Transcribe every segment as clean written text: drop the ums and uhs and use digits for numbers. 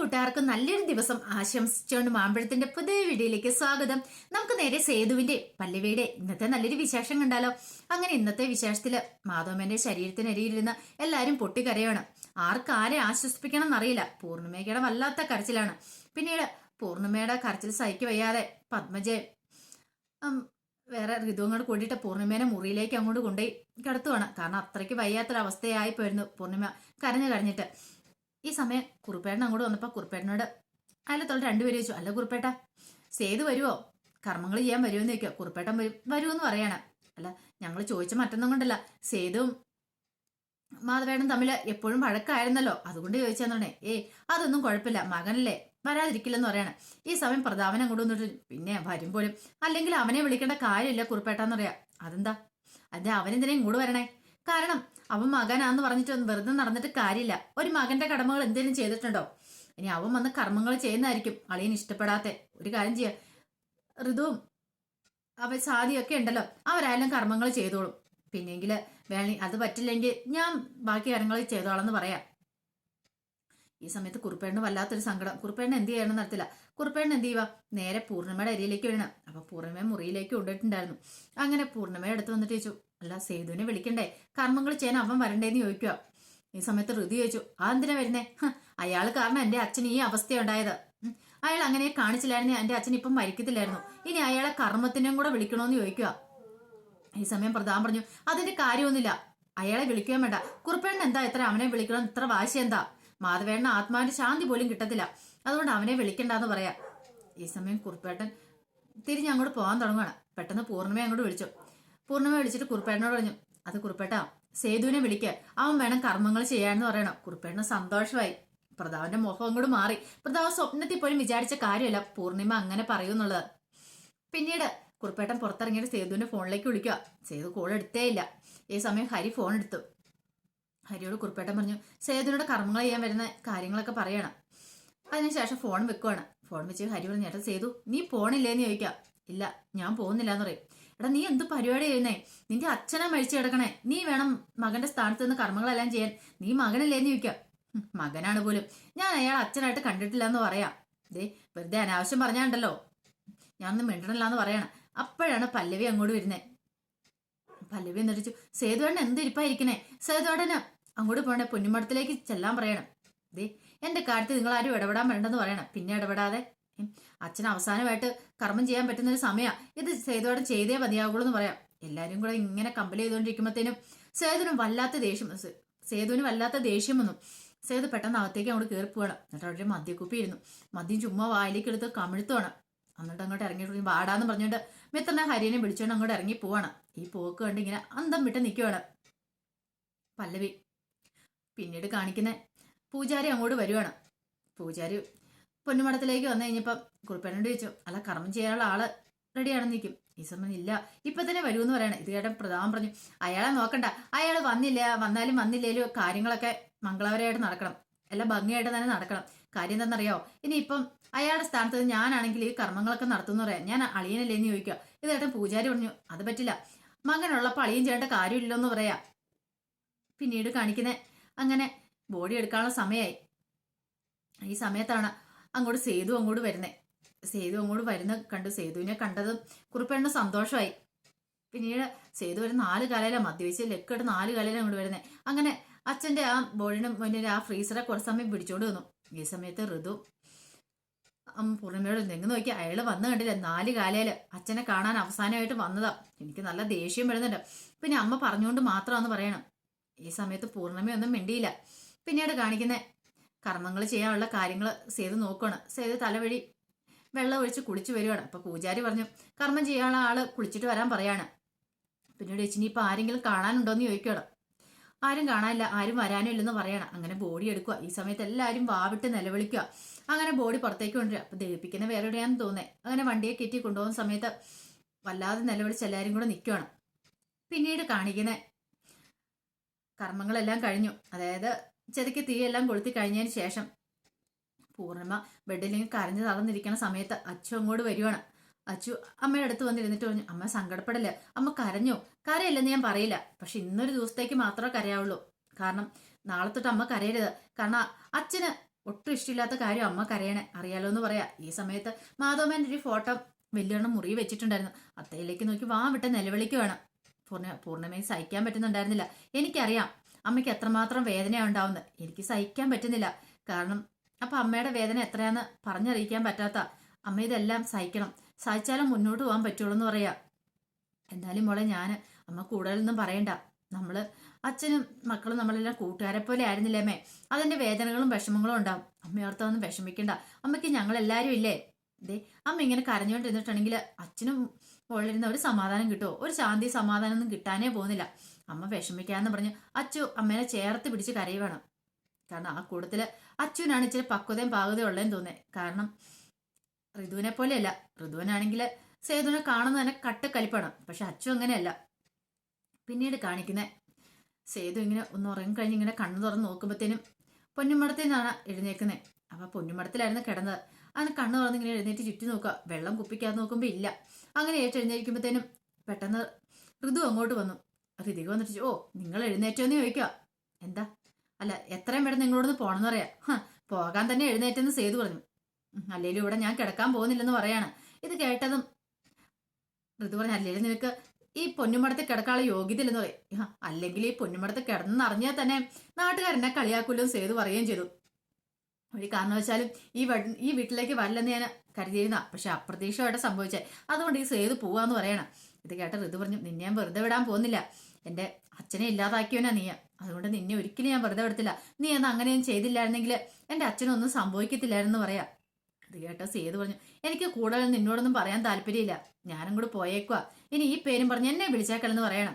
കൂട്ടുകാർക്ക് നല്ലൊരു ദിവസം ആശംസിച്ചുകൊണ്ട് മാമ്പഴത്തിന്റെ പുതിയ വീഡിയോയിലേക്ക് സ്വാഗതം. നമുക്ക് നേരെ സേതുവിന്റെ പല്ലവിയുടെ ഇന്നത്തെ നല്ലൊരു വിശേഷം കണ്ടാലോ. അങ്ങനെ ഇന്നത്തെ വിശേഷത്തില് മാധവമ്മന്റെ ശരീരത്തിനരിയിലിരുന്ന് എല്ലാരും പൊട്ടിക്കരയാണ്. ആരെ ആശ്വസിപ്പിക്കണം എന്നറിയില്ല. പൂർണിമയുടെ വല്ലാത്ത കരച്ചിലാണ്. പിന്നീട് പൂർണിമയുടെ കരച്ചിൽ സഹിക്ക് വയ്യാതെ പത്മജയെ വേറെ ഋതുവങ്ങോട് കൂടിയിട്ട് പൂർണിമേനെ മുറിയിലേക്ക് അങ്ങോട്ട് കൊണ്ടുപോയി കിടത്തുവാണ്. കാരണം അത്രയ്ക്ക് വയ്യാത്തൊരവസ്ഥയായി പോയിരുന്നു പൂർണിമ കരഞ്ഞിട്ട്. ഈ സമയം കുറുപ്പേട്ടൻ അങ്ങോട്ട് വന്നപ്പോ കുറുപ്പേട്ടനോട് അയലത്തോളം രണ്ടുപേരും ചോദിച്ചു, അല്ല കുറുപ്പേട്ട സേതു വരുവോ, കർമ്മങ്ങൾ ചെയ്യാൻ വരുമെന്ന് ചോദിക്കുക. കുറുപ്പേട്ടൻ വരുമെന്ന് പറയാണ്. അല്ല ഞങ്ങൾ ചോദിച്ച മറ്റൊന്നും കൊണ്ടല്ല, സേതുവും മാധവേട്ടൻ തമ്മിൽ എപ്പോഴും വഴക്കായിരുന്നല്ലോ, അതുകൊണ്ട് ചോദിച്ചാന്നേ. അതൊന്നും കുഴപ്പമില്ല, മകനല്ലേ, വരാതിരിക്കില്ലെന്ന് പറയാണ്. ഈ സമയം പ്രതാപൻ അങ്ങോട്ട് വന്നിട്ട്, പിന്നെ വരും പോലും, അല്ലെങ്കിൽ അവനെ വിളിക്കേണ്ട കാര്യമില്ല കുറുപ്പേട്ടാന്ന് പറയാ. അതെന്താ, അതെ അവനെന്തിനാ ഇങ്ങോട്ട് വരണേ? കാരണം അവൻ മകനാന്ന് പറഞ്ഞിട്ട് വെറുതെ നടന്നിട്ട് കാര്യമില്ല. ഒരു മകന്റെ കടമകൾ എന്തെങ്കിലും ചെയ്തിട്ടുണ്ടോ? ഇനി അവൻ വന്ന് കർമ്മങ്ങൾ ചെയ്യുന്നതായിരിക്കും അളിയൻ ഇഷ്ടപ്പെടാത്ത. ഒരു കാര്യം ചെയ്യാം, ഋതുവും അവൻ സാദിയൊക്കെ ഉണ്ടല്ലോ, അവരായാലും കർമ്മങ്ങൾ ചെയ്തോളും. പിന്നെങ്കിൽ വേണി അത് പറ്റില്ലെങ്കിൽ ഞാൻ ബാക്കി കാര്യങ്ങൾ ചെയ്തോളാന്ന് പറയാം. ഈ സമയത്ത് കുറുപ്പേണ്ണന് വല്ലാത്തൊരു സങ്കടം. കുറുപ്പേണ്ണൻ എന്ത് ചെയ്യണമെന്ന് നടത്തില്ല. കുറുപ്പേണ്ണൻ എന്ത് ചെയ്യുക, നേരെ പൂർണിമയുടെ അരിയിലേക്ക് വീഴണം. അപ്പൊ പൂർണിമയെ മുറിയിലേക്ക് കൊണ്ടിട്ടുണ്ടായിരുന്നു. അങ്ങനെ പൂർണിമയെ അടുത്ത് വന്നിട്ട് ചോദിച്ചു, അല്ല സേതുവിനെ വിളിക്കണ്ടേ, കർമ്മങ്ങൾ ചെയ്യാൻ അവൻ വരണ്ടേന്ന് ചോദിക്കുക. ഈ സമയത്ത് ഋതു ചോദിച്ചു, എന്തിനാ വരുന്നേ? അയാൾ കാരണം എന്റെ അച്ഛൻ ഈ അവസ്ഥയുണ്ടായത്. അയാൾ അങ്ങനെ കാണിച്ചില്ലായിരുന്നു എന്റെ അച്ഛൻ ഇപ്പം മരിക്കത്തില്ലായിരുന്നു. ഇനി അയാളെ കർമ്മത്തിനും കൂടെ വിളിക്കണോന്ന് ചോദിക്കുക. ഈ സമയം പ്രധാൻ പറഞ്ഞു, അതിന്റെ കാര്യമൊന്നുമില്ല, അയാളെ വിളിക്കുകയും വേണ്ട. കുറുപ്പേണ്ണൻ എന്താ ഇത്ര അവനെ വിളിക്കണം ഇത്ര വാശി എന്താ? മാധവേണ്ണ ആത്മാവിന്റെ ശാന്തി പോലും കിട്ടത്തില്ല, അതുകൊണ്ട് അവനെ വിളിക്കണ്ടെന്ന് പറയാം. ഈ സമയം കുറുപ്പേട്ടൻ തിരിഞ്ഞ് അങ്ങോട്ട് പോകാൻ തുടങ്ങുകയാണ്. പെട്ടെന്ന് പൂർണിമയെ അങ്ങോട്ട് വിളിച്ചു. പൂർണിമ വിളിച്ചിട്ട് കുറുപ്പേട്ടനോട് പറഞ്ഞു, അത് കുറുപ്പേട്ടാ സേതുവിനെ വിളിക്കുക, അവൻ വേണം കർമ്മങ്ങൾ ചെയ്യാനെന്ന് പറയണം. കുറുപ്പേട്ടന് സന്തോഷമായി. പ്രതാവിന്റെ മുഖം അങ്ങോട്ട് മാറി. പ്രതാവ് സ്വപ്നത്തിൽ പോലും വിചാരിച്ച കാര്യമല്ല പൂർണിമ അങ്ങനെ പറയൂന്നുള്ളത്. പിന്നീട് കുറുപ്പേട്ടൻ പുറത്തിറങ്ങിയിട്ട് സേതുവിന്റെ ഫോണിലേക്ക് വിളിക്കുക. സേതു കോൾ എടുത്തേ ഇല്ല. ഈ സമയം ഹരി ഫോൺ എടുത്തു. ഹരിയോട് കുറുപ്പേട്ടൻ പറഞ്ഞു, സേതുവിനോട് കർമ്മങ്ങൾ ചെയ്യാൻ വരുന്ന കാര്യങ്ങളൊക്കെ പറയണം. അതിനുശേഷം ഫോൺ വെക്കുവാണ്. ഫോൺ വെച്ച് ഹരി പറഞ്ഞു, ചേട്ടാ സേതു നീ പോണില്ലേന്ന് ചോദിക്കാം. ഇല്ല ഞാൻ പോകുന്നില്ല എന്ന് പറയും. എടാ നീ എന്ത് പരിപാടി ചെയ്യുന്നേ? നിന്റെ അച്ഛനെ മരിച്ചു കിടക്കണേ, നീ വേണം മകന്റെ സ്ഥാനത്ത് നിന്ന് കർമ്മങ്ങളെല്ലാം ചെയ്യാൻ, നീ മകനല്ലേന്ന് ചോദിക്കാം. മകനാണ് പോലും, ഞാൻ അയാൾ അച്ഛനായിട്ട് കണ്ടിട്ടില്ല എന്ന് പറയാം. വെറുതെ അനാവശ്യം പറഞ്ഞാണ്ടല്ലോ, ഞാനൊന്നും മിണ്ടണില്ല എന്ന് പറയണം. അപ്പോഴാണ് പല്ലവി അങ്ങോട്ട് വരുന്നേ. പല്ലവി എന്നിട്ട്, സേതുവേട്ടൻ എന്തിരിപ്പായിരിക്കണേ, സേതുവേട്ടന് അങ്ങോട്ട് പോകണേ, പൊന്നുമടത്തിലേക്ക് ചെല്ലാൻ പറയണം. എന്റെ കാര്യത്തിൽ നിങ്ങൾ ആരും ഇടപെടാൻ വേണ്ടെന്ന് പറയണം. പിന്നെ ഇടപെടാതെ അച്ഛൻ അവസാനമായിട്ട് കർമ്മം ചെയ്യാൻ പറ്റുന്ന ഒരു സമയമാണ് ഇത്, സേതുവേട്ടൻ ചെയ്തേ മതിയാകുള്ളൂ എന്ന് പറയാം. എല്ലാരും കൂടെ ഇങ്ങനെ കമ്പൽ ചെയ്തുകൊണ്ടിരിക്കുമ്പോഴത്തേനും സേതുവിന് വല്ലാത്ത ദേഷ്യം വന്നു. സേതു പെട്ടെന്ന് അകത്തേക്ക് അങ്ങോട്ട് കയറി പോവാണ്. എന്നിട്ട് അവിടെ മദ്യക്കുപ്പി ഇരുന്നു. മദ്യം ചുമ്മാ വായിലേക്ക് എടുത്ത് കമിഴ്ത്തുവാണ്. എന്നിട്ട് അങ്ങോട്ട് ഇറങ്ങിയിട്ട് വാടാന്ന് പറഞ്ഞുകൊണ്ട് മിത്രനെ ഹരിയനെ വിളിച്ചുകൊണ്ട് അങ്ങോട്ട് ഇറങ്ങി പോവാണ്. ഈ പോക്ക് കണ്ട് ഇങ്ങനെ അന്തം വിട്ട് നിൽക്കുവാണ് പല്ലവി. പിന്നീട് കാണിക്കുന്ന പൂജാരി അങ്ങോട്ട് വരുവാണ്. പൂജാരി പൊന്നുമടത്തിലേക്ക് വന്നു കഴിഞ്ഞപ്പം കുറുപ്പേനോട് ചോദിച്ചു, അല്ല കർമ്മം ചെയ്യാനുള്ള ആള് റെഡിയാണെന്ന് നിൽക്കും. ഈ സമയം ഇല്ല ഇപ്പൊ തന്നെ വരുമെന്ന് പറയണം. ഇത് കേട്ടൻ പ്രധാനം പറഞ്ഞു, അയാളെ നോക്കണ്ട, അയാൾ വന്നാലും വന്നില്ലേലും കാര്യങ്ങളൊക്കെ മംഗളവരായിട്ട് നടക്കണം, എല്ലാം ഭംഗിയായിട്ട് തന്നെ നടക്കണം. കാര്യം എന്താണെന്നറിയോ, ഇനിയിപ്പം അയാളുടെ സ്ഥാനത്ത് ഞാനാണെങ്കിൽ ഈ കർമ്മങ്ങളൊക്കെ നടത്തുമെന്ന് പറയാം, ഞാൻ അളിയനല്ലേന്ന് ചോദിക്കുക. ഇത് കേട്ടൻ പൂജാരി പറഞ്ഞു, അത് പറ്റില്ല, മകനുള്ളപ്പോൾ അളിയൻ ചെയ്യേണ്ട കാര്യമില്ലോ എന്ന് പറയാ. പിന്നീട് കാണിക്കുന്ന അങ്ങനെ ബോഡി എടുക്കാനുള്ള സമയമായി. ഈ സമയത്താണ് അങ്ങോട്ട് സേതു അങ്ങോട്ട് വരുന്നേ. സേതു അങ്ങോട്ട് വരുന്ന കണ്ടു. സേതുവിനെ കണ്ടതും കുറുപ്പേണ്ണന് സന്തോഷമായി. പിന്നീട് സേതു ഒരു 4 കാലയിലാണ് മദ്യവെച്ച് ലെക്കിട്ട് 4 കാലയിലാണ് അങ്ങോട്ട് വരുന്നത്. അങ്ങനെ അച്ഛന്റെ ആ ബോഡിന് മുന്നിൽ ആ ഫ്രീസറെ കുറച്ച് സമയം പിടിച്ചോണ്ട് വന്നു. ഈ സമയത്ത് ഋതു പൂർണിമയോട് എന്തെങ്കിലും നോക്കി, അയാള് വന്നു കണ്ടില്ല, 4 കാലയില് അച്ഛനെ കാണാൻ അവസാനമായിട്ട് വന്നതാ, എനിക്ക് നല്ല ദേഷ്യം വരുന്നുണ്ട്, പിന്നെ അമ്മ പറഞ്ഞുകൊണ്ട് മാത്രമാണെന്ന് പറയണം. ഈ സമയത്ത് പൂർണിമയൊന്നും മിണ്ടിയില്ല. പിന്നീട് കാണിക്കുന്ന കർമ്മങ്ങൾ ചെയ്യാനുള്ള കാര്യങ്ങൾ സേതു നോക്കുകയാണ്. സേതു തലവഴി വെള്ളം ഒഴിച്ച് കുളിച്ചു വരുവാണ്. അപ്പൊ പൂജാരി പറഞ്ഞു, കർമ്മം ചെയ്യാനുള്ള ആള് കുളിച്ചിട്ട് വരാൻ പറയാണ്. പിന്നീട് ചേച്ചി ഇപ്പൊ ആരെങ്കിലും കാണാനുണ്ടോന്ന് ചോദിക്കണം. ആരും കാണാനില്ല, ആരും വരാനും ഇല്ലെന്ന് പറയണം. അങ്ങനെ ബോഡി എടുക്കുക. ഈ സമയത്ത് എല്ലാവരും വാവിട്ട് നിലവിളിക്കുക. അങ്ങനെ ബോഡി പുറത്തേക്ക് കൊണ്ടുവരിക. അപ്പൊ ദഹിപ്പിക്കുന്ന വേറെ എവിടെയാന്ന് തോന്നേ. അങ്ങനെ വണ്ടിയെ കയറ്റി കൊണ്ടുപോകുന്ന സമയത്ത് വല്ലാതെ നിലവിളിച്ച് എല്ലാവരും കൂടെ നിൽക്കുകയാണ്. പിന്നീട് കാണിക്കുന്ന കർമ്മങ്ങളെല്ലാം കഴിഞ്ഞു. അതായത് ചെതിക്ക് തീയെല്ലാം കൊളുത്തി കഴിഞ്ഞതിന് ശേഷം പൂർണിമ ബെഡിലേക്ക് കരഞ്ഞു തളർന്നിരിക്കുന്ന സമയത്ത് അച്ചു അങ്ങോട്ട് വരുവാണ്. അച്ചു അമ്മയുടെ അടുത്ത് വന്നിരുന്നിട്ട് പറഞ്ഞു, അമ്മ സങ്കടപ്പെടല്ലേ, അമ്മ കരഞ്ഞു. കരയില്ലെന്ന് ഞാൻ പറയില്ല, പക്ഷെ ഇന്നൊരു ദിവസത്തേക്ക് മാത്രമേ കരയാവുള്ളൂ. കാരണം നാളെ തൊട്ട് അമ്മ കരയരുത്. കാരണം അച്ഛന് ഒട്ടും ഇഷ്ടമില്ലാത്ത കാര്യം അമ്മക്ക് അറിയണേ, അറിയാലോ എന്ന് പറയാ. ഈ സമയത്ത് മാധവന്റെ ഒരു ഫോട്ടോ വലിയൊരെണ്ണം മുറി വെച്ചിട്ടുണ്ടായിരുന്നു. അത്തയിലേക്ക് നോക്കി വാ വിട്ട് നിലവിളിക്കുവാണ്. പൂർണ്ണമായി സഹിക്കാൻ പറ്റുന്നുണ്ടായിരുന്നില്ല. എനിക്കറിയാം അമ്മയ്ക്ക് എത്രമാത്രം വേദനയാണ് ഉണ്ടാവുന്നത്, എനിക്ക് സഹിക്കാൻ പറ്റുന്നില്ല. കാരണം അപ്പൊ അമ്മയുടെ വേദന എത്രയാന്ന് പറഞ്ഞറിയിക്കാൻ പറ്റാത്ത അമ്മ ഇതെല്ലാം സഹിക്കണം, സഹിച്ചാലും മുന്നോട്ട് പോകാൻ പറ്റുള്ളൂ എന്ന് പറയാ. എന്നാലും മോളെ അമ്മ കൂടുതലൊന്നും പറയണ്ട. നമ്മള് അച്ഛനും മക്കളും നമ്മളെല്ലാം കൂട്ടുകാരെ പോലെ ആയിരുന്നില്ലേ അമ്മേ, അതിന്റെ വേദനകളും വിഷമങ്ങളും ഉണ്ടാവും. അമ്മയോർത്തൊന്നും വിഷമിക്കണ്ട, അമ്മയ്ക്ക് ഞങ്ങളെല്ലാരും ഇല്ലേ. ദേ അമ്മ ഇങ്ങനെ കരഞ്ഞുകൊണ്ടിരുന്നിട്ടുണ്ടെങ്കിൽ അച്ഛനും മുകളിലിരുന്ന ഒരു സമാധാനം കിട്ടുമോ? ഒരു ശാന്തി സമാധാനം ഒന്നും കിട്ടാനേ പോകുന്നില്ല. അമ്മ വിഷമിക്കാന്ന് പറഞ്ഞു അച്ചു അമ്മേനെ ചേർത്ത് പിടിച്ച് കരയുവാണ്. കാരണം ആ കൂട്ടത്തില് അച്ഛനാണ് ഇച്ചിരി പക്വതയും പാകതയും ഉള്ളതെന്ന് തോന്നേ. കാരണം ഋതുവിനെ പോലെയല്ല, ഋതുവിനാണെങ്കിൽ സേതുവിനെ കാണുന്ന തന്നെ കട്ടക്കലിപ്പാണ്. പക്ഷെ അച്ചു അങ്ങനെയല്ല. പിന്നീട് കാണിക്കുന്ന സേതു ഇങ്ങനെ ഒന്ന് ഉറങ്ങിക്കഴിഞ്ഞ് ഇങ്ങനെ കണ്ണു തുറന്ന് നോക്കുമ്പോഴത്തേനും പൊന്നുമടത്തിൽ നിന്നാണ് എഴുന്നേക്കുന്നത്. അപ്പൊ പൊന്നുമടത്തിലായിരുന്നു കിടന്നത്. അങ്ങനെ കണ്ണു തുറന്ന് ഇങ്ങനെ എഴുന്നേറ്റ് ചുറ്റി നോക്കുക. വെള്ളം കുപ്പിക്കാതെ നോക്കുമ്പോ ഇല്ല. അങ്ങനെ എഴുന്നേൽക്കുമ്പോഴത്തേനും പെട്ടെന്ന് ഋതു അങ്ങോട്ട് വന്നു. ഋതിക വന്നിട്ട് ഓ നിങ്ങൾ എഴുന്നേറ്റോന്ന് ചോദിക്കുക. എന്താ? അല്ല എത്രയും പെട്ടെന്ന് നിങ്ങളോടൊന്ന് പോണെന്ന് പറയാ. പോകാൻ തന്നെ എഴുന്നേറ്റെന്ന് സേതു പറഞ്ഞു. അല്ലേലും ഇവിടെ ഞാൻ കിടക്കാൻ പോകുന്നില്ലെന്ന് പറയാണ്. ഇത് കേട്ടതും ഋതു പറഞ്ഞു അല്ലേലും നിനക്ക് ഈ പൊന്നുമടത്ത് കിടക്കാനുള്ള യോഗ്യതയില്ലെന്ന് പറയും. അല്ലെങ്കിൽ ഈ പൊന്നുമടത്ത് കിടന്നെന്ന് അറിഞ്ഞാൽ തന്നെ നാട്ടുകാരെന്നെ കളിയാക്കൂല്ലോ സേതു പറയുകയും ചെയ്തു. ഒരു കാരണവശാലും ഈ വീട്ടിലേക്ക് വരില്ലെന്ന് ഞാൻ കരുതിയിരുന്ന, പക്ഷെ അപ്രതീക്ഷിതമായിട്ട് സംഭവിച്ചേ, അതുകൊണ്ട് ഈ സേതു പോവാന്ന് പറയണം. ഇത് കേട്ട ഋതു പറഞ്ഞു നിന്നെ ഞാൻ വെറുതെ വിടാൻ പോകുന്നില്ല, എന്റെ അച്ഛനെ ഇല്ലാതാക്കിയവനാ നീ, അതുകൊണ്ട് നിന്നെ ഒരിക്കലും ഞാൻ വെറുതെ വിടത്തില്ല. നീ എന്ന് അങ്ങനെയും ചെയ്തില്ലായിരുന്നെങ്കിൽ എന്റെ അച്ഛനൊന്നും സംഭവിക്കത്തില്ലായിരുന്നു പറയാ. ഇത് കേട്ട സേതു പറഞ്ഞു എനിക്ക് കൂടുതൽ നിന്നോടൊന്നും പറയാൻ താല്പര്യമില്ല, ഞാനും കൂടെ പോയേക്കുവാ, ഇനി ഈ പേരും പറഞ്ഞ് എന്നെ വിളിച്ചേക്കലെന്ന് പറയണം.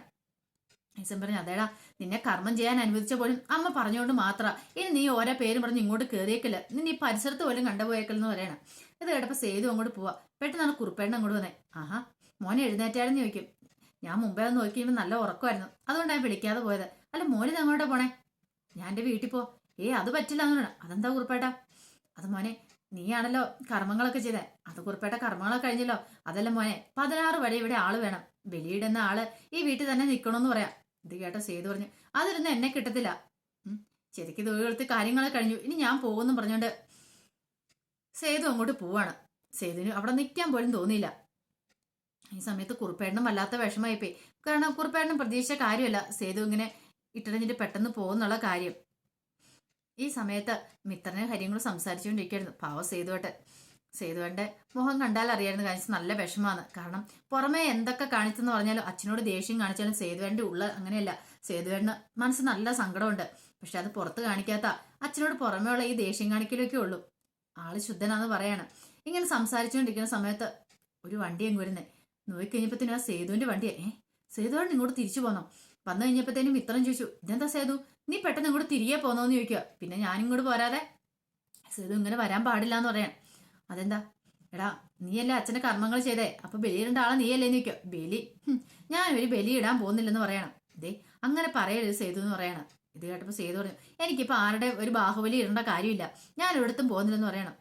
ഈസൻ പറഞ്ഞു അതേടാ നിന്നെ കർമ്മം ചെയ്യാൻ അനുവദിച്ച പോലും അമ്മ പറഞ്ഞുകൊണ്ട് മാത്ര, ഇനി നീ ഓരോ പേരും പറഞ്ഞ് ഇങ്ങോട്ട് കയറിയേക്കില്ല, നിന്നെ ഈ പരിസരത്ത് പോലും കണ്ടുപോയേക്കലെന്ന് പറയണം. ഇത് കേട്ടപ്പോ സേതു അങ്ങോട്ട് പോവാ. പെട്ടെന്നാണ് കുറുപ്പേണ്ണ അങ്ങോട്ട് വന്നേ. ആഹാ മോനെ എഴുന്നേറ്റാരെന്ന് ചോദിക്കും. ഞാൻ മുമ്പേ ഒന്ന് നോക്കിയപ്പോൾ നല്ല ഉറക്കമായിരുന്നു, അതുകൊണ്ടാണ് വിളിക്കാതെ പോയത്. അല്ല മോനിത് അങ്ങോട്ടാ പോണേ? ഞാൻ എന്റെ വീട്ടിൽ പോ. അത് പറ്റില്ല എന്നാണ്. അതെന്താ കുറുപ്പേട്ട? അത് മോനെ നീയാണല്ലോ കർമ്മങ്ങളൊക്കെ ചെയ്തേ, അത് കുറിപ്പേട്ട കർമ്മങ്ങളൊക്കെ കഴിഞ്ഞല്ലോ. അതല്ല മോനെ 16 വരെ ഇവിടെ ആള് വേണം, ബലിയിടുന്ന ആള് ഈ വീട്ടിൽ തന്നെ നിക്കണമെന്ന് പറയാം. ഇത് കേട്ട സേതു പറഞ്ഞു അതിരുന്ന് എന്നെ കിട്ടത്തില്ല, ശരിക്കും തൊഴിലെടുത്ത് കാര്യങ്ങളൊക്കെ കഴിഞ്ഞു, ഇനി ഞാൻ പോകുന്നു പറഞ്ഞോണ്ട് സേതു അങ്ങോട്ട് പോവാണ്. സേതുവിന് അവിടെ നിൽക്കാൻ പോലും തോന്നിയില്ല. ഈ സമയത്ത് കുറുപ്പേട്ടനും വല്ലാത്ത വിഷമമായിപ്പോയി. കാരണം കുറുപ്പേട്ടനും പ്രതീക്ഷിച്ച കാര്യമല്ല സേതു ഇങ്ങനെ ഇട്ടിടഞ്ഞിട്ട് പെട്ടെന്ന് പോകുന്നുള്ള കാര്യം. ഈ സമയത്ത് മിത്രനെ ഹരിയും സംസാരിച്ചുകൊണ്ടിരിക്കുകയായിരുന്നു. പാവ സേതുവേന്റെ മുഖം കണ്ടാൽ അറിയായിരുന്നു കാണിച്ച് നല്ല വിഷമാണ്. കാരണം പുറമേ എന്തൊക്കെ കാണിച്ചെന്ന് പറഞ്ഞാലും അച്ഛനോട് ദേഷ്യം കാണിച്ചാലും സേതുവേന്റെ ഉള്ള അങ്ങനെയല്ല. സേതുവേന് മനസ്സ് നല്ല സങ്കടമുണ്ട്, പക്ഷെ അത് പുറത്ത് കാണിക്കാത്ത അച്ഛനോട് പുറമേ ഉള്ള ഈ ദേഷ്യം കാണിക്കലൊക്കെ ഉള്ളൂ. ആള് ശുദ്ധനാന്ന് പറയാണ്. ഇങ്ങനെ സംസാരിച്ചുകൊണ്ടിരിക്കുന്ന സമയത്ത് ഒരു വണ്ടി അങ്ങ് വരുന്നേ. നോക്കിക്കഴിഞ്ഞപ്പോഴത്തേനും ആ സേതുവിന്റെ വണ്ടിയെ സേതുവേട്ടൻ ഇങ്ങോട്ട് തിരിച്ചു പോന്നോ? വന്നു കഴിഞ്ഞപ്പോഴത്തേനും മിത്രം ചോദിച്ചു ഇതെന്താ സേതു നീ പെട്ടെന്ന് ഇങ്ങോട്ട് തിരികെ പോന്നോന്ന് ചോദിക്കുക. പിന്നെ ഞാനിങ്ങോട്ട് പോരാതെ സേതു ഇങ്ങനെ വരാൻ പാടില്ല എന്ന് പറയാൻ. അതെന്താ? എടാ നീയല്ലേ അച്ഛന്റെ കർമ്മങ്ങൾ ചെയ്തേ, അപ്പൊ ബലിയിടേണ്ട ആളെ നീയല്ലേന്ന് ചോദിക്കുക. ബലി? ഞാൻ ഒരു ബലി ഇടാൻ പോകുന്നില്ലെന്ന് പറയണം. ഇതേ അങ്ങനെ പറയരുത് സേതു എന്ന് പറയണം. ഇത് കേട്ടപ്പോ സേതു പറഞ്ഞു എനിക്കിപ്പോ ആരുടെ ഒരു ബാഹുബലി ഇടേണ്ട കാര്യമില്ല, ഞാൻ ഒരിടത്തും പോകുന്നില്ലെന്ന് പറയണം.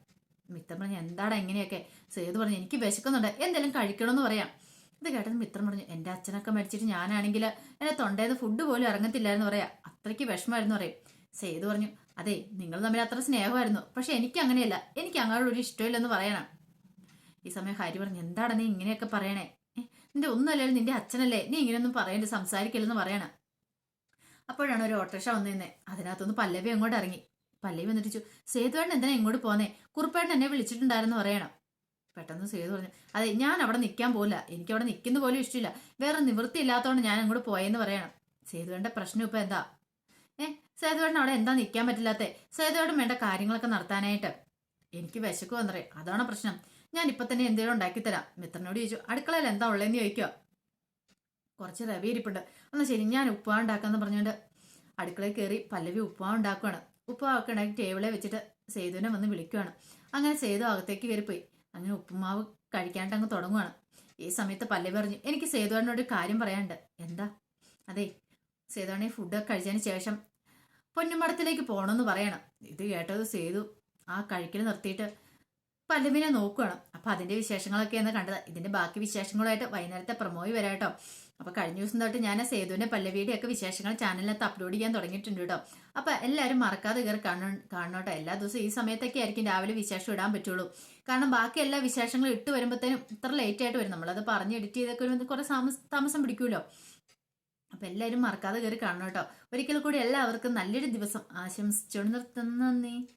മിത്രം പറഞ്ഞു എന്താടാ ഇങ്ങനെയൊക്കെ? സേതു പറഞ്ഞു എനിക്ക് വിശക്കുന്നുണ്ട്, എന്തെങ്കിലും കഴിക്കണമെന്ന് പറയാം. ഇത് കേട്ടത് മിത്രം പറഞ്ഞു എന്റെ അച്ഛനൊക്കെ മരിച്ചിട്ട് ഞാനാണെങ്കിൽ എന്നെ തൊണ്ടേന്ന് ഫുഡ് പോലും ഇറങ്ങത്തില്ലായിരുന്നു പറയാ, അത്രയ്ക്ക് വിഷമമായിരുന്നു പറയും. സേതു പറഞ്ഞു അതെ നിങ്ങൾ തമ്മിൽ അത്ര സ്നേഹമായിരുന്നു, പക്ഷെ എനിക്ക് അങ്ങനെയല്ല, എനിക്ക് അങ്ങോട്ട് ഒരു ഇഷ്ടമില്ലെന്ന് പറയണം. ഈ സമയം ഹരി പറഞ്ഞു എന്താണ് നീ ഇങ്ങനെയൊക്കെ പറയണേ, നിന്റെ ഒന്നുമല്ലല്ലോ നിന്റെ അച്ഛനല്ലേ, നീ ഇങ്ങനെയൊന്നും പറയണ്ട സംസാരിക്കില്ലെന്ന് പറയണം. അപ്പോഴാണ് ഒരു ഓട്ടോറിക്ഷ വന്നു നിന്നേ. അതിനകത്തൊന്ന് പല്ലവി അങ്ങോട്ട് ഇറങ്ങി. പല്ലവി വന്നിട്ട് സേതുവേട്ടൻ എന്തിനാ ഇങ്ങോട്ട് പോന്നേ, കുറുപ്പേട്ടൻ എന്നെ വിളിച്ചിട്ടുണ്ടായിരുന്നു പറയണം. പെട്ടെന്ന് സേതു പറഞ്ഞു അതെ ഞാൻ അവിടെ നിൽക്കാൻ പോകില്ല, എനിക്ക് അവിടെ നിൽക്കുന്ന പോലും ഇഷ്ടമില്ല, വേറെ നിവൃത്തി ഇല്ലാത്തതുകൊണ്ട് ഞാൻ അങ്ങോട്ട് പോയെന്ന് പറയണം. സേതുവേണ്ട പ്രശ്നം ഇപ്പൊ എന്താ? സേതുവേട്ടൻ അവിടെ എന്താ നിൽക്കാൻ പറ്റില്ലാത്തേ? സേതുവേട്ടൻ വേണ്ട കാര്യങ്ങളൊക്കെ നടത്താനായിട്ട്. എനിക്ക് വിശക്ക് വന്നറേ, അതാണ് പ്രശ്നം. ഞാൻ ഇപ്പൊ തന്നെ എന്തെങ്കിലും ഉണ്ടാക്കിത്തരാം. മിത്രനോട് ചോദിച്ചു അടുക്കളയിൽ എന്താ ഉള്ളതെന്ന് ചോദിക്കുക. കുറച്ച് റവി ഇരിപ്പുണ്ട്, എന്നാ ശരി ഞാൻ ഉപ്പുമാവ് ഉണ്ടാക്കാന്ന് പറഞ്ഞുകൊണ്ട് അടുക്കളയിൽ കയറി പല്ലവി ഉപ്പുമാവ് ഉണ്ടാക്കുകയാണ്. ഉപ്പുമാവൊക്കെ ഉണ്ടാക്കി ടേബിളെ വെച്ചിട്ട് സേതുവിനെ വന്ന് വിളിക്കുകയാണ്. അങ്ങനെ സേതു അകത്തേക്ക് കയറിപ്പോയി. അങ്ങനെ ഉപ്പുമാവ് കഴിക്കാണ്ട് അങ്ങ് തുടങ്ങുവാണ്. ഈ സമയത്ത് പല്ലവി പറഞ്ഞു എനിക്ക് സേതുവാടിനോട് ഒരു കാര്യം പറയാനുണ്ട്. എന്താ? അതെ സേതുവാണി ഫുഡൊക്കെ കഴിച്ചതിന് ശേഷം പൊന്നുമടത്തിലേക്ക് പോകണമെന്ന് പറയണം. ഇത് കേട്ടത് സേതു ആ കഴിക്കൽ നിർത്തിയിട്ട് പല്ലവിനെ നോക്കുകയാണ്. അപ്പൊ അതിന്റെ വിശേഷങ്ങളൊക്കെയാണ് കണ്ടത്. ഇതിന്റെ ബാക്കി വിശേഷങ്ങളുമായിട്ട് വൈകുന്നേരത്തെ പ്രമോയി വരാട്ടോ. അപ്പൊ കഴിഞ്ഞ ദിവസം തൊട്ട് ഞാൻ സേതുവിന്റെ പല്ലവിയുടെ ഒക്കെ വിശേഷങ്ങൾ ചാനലിനകത്ത് അപ്ലോഡ് ചെയ്യാൻ തുടങ്ങിയിട്ടുണ്ട് കേട്ടോ. അപ്പൊ എല്ലാവരും മറക്കാതെ കയറി കാണണോട്ടോ. എല്ലാ ദിവസവും ഈ സമയത്തൊക്കെ ആയിരിക്കും രാവിലെ വിശേഷം ഇടാൻ പറ്റുള്ളൂ. കാരണം ബാക്കി എല്ലാ വിശേഷങ്ങളും ഇട്ട് വരുമ്പോഴത്തേനും ഇത്ര ലേറ്റ് ആയിട്ട് വരും. നമ്മളത് പറഞ്ഞ് എഡിറ്റ് ചെയ്തൊക്കെ കുറെ താമസം പിടിക്കുമല്ലോ. അപ്പൊ എല്ലാവരും മറക്കാതെ കയറി കാണണം കേട്ടോ. ഒരിക്കൽ കൂടി എല്ലാവർക്കും നല്ലൊരു ദിവസം ആശംസിച്ചോണ്ട് നിർത്തുന്നു. നന്ദി.